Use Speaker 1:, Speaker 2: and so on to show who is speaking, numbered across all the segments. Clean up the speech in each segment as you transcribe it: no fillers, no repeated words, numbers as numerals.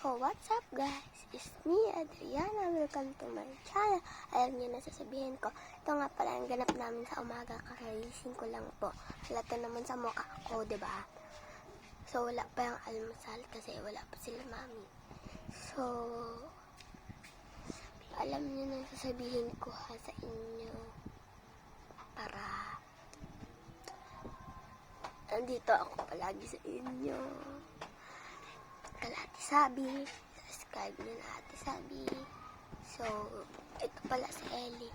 Speaker 1: Oh, what's up guys? It's me, Adriana. Welcome to my channel. Alam niyo na sasabihin ko. Ito nga pala ang ganap namin sa umaga. Kakagising ko lang po. Halata naman sa mukha ko, diba? So, wala pa yung almusal kasi wala pa sila mami. So, alam niyo na sasabihin ko ha sa inyo. Para andito ako palagi sa inyo. Ate Sabi, subscribe nyo na Ate Sabi. So, ito pala si Ellie.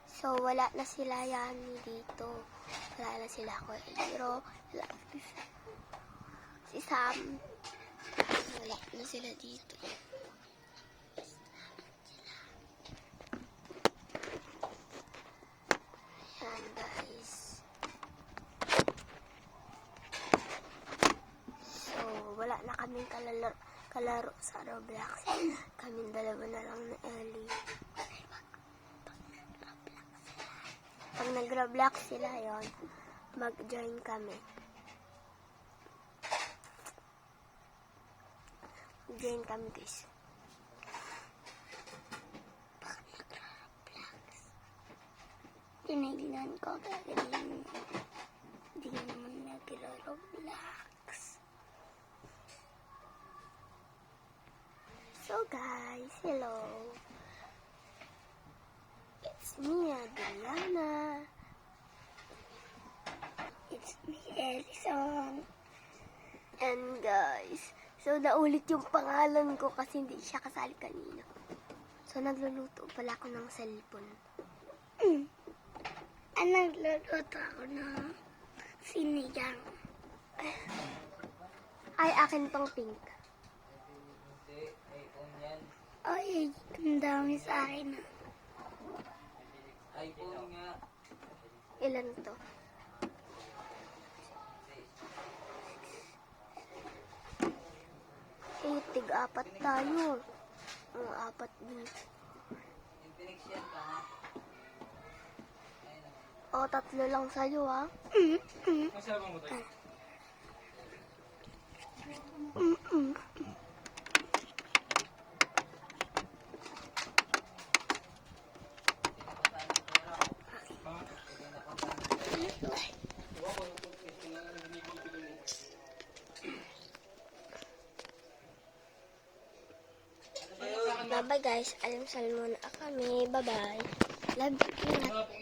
Speaker 1: So, wala na sila Yani dito. Wala na sila ko Eliro. Wala si Sam. Wala na sila dito. Ayan guys. Wala na kaming kalaro sa Roblox. Kaming dalawa na lang na Ellie. Pag nag-Roblox sila yon, mag-join kami. Join kami guys. Pag nag-Roblox. Tinignan ko gagawin. Hindi naman nag-Roblox. So guys, hello. It's me, Adriana. It's me, Ellison. And guys, so naulit yung pangalan ko kasi hindi siya kasali kanina. So nagluluto pala ako ng cellphone. Nagluluto ako ng sinigang. Ay, akin pang pink. Ay, ang dami sa akin.
Speaker 2: iPhone nga.
Speaker 1: Ilan to? Tig-apat tayo. Ang apat dito.
Speaker 2: Infinix yan pa ha?
Speaker 1: O, tatlo lang sa'yo ha.
Speaker 2: Masarap mo tayo?
Speaker 1: Bye-bye guys. Alam muna kami. Bye-bye. Love you.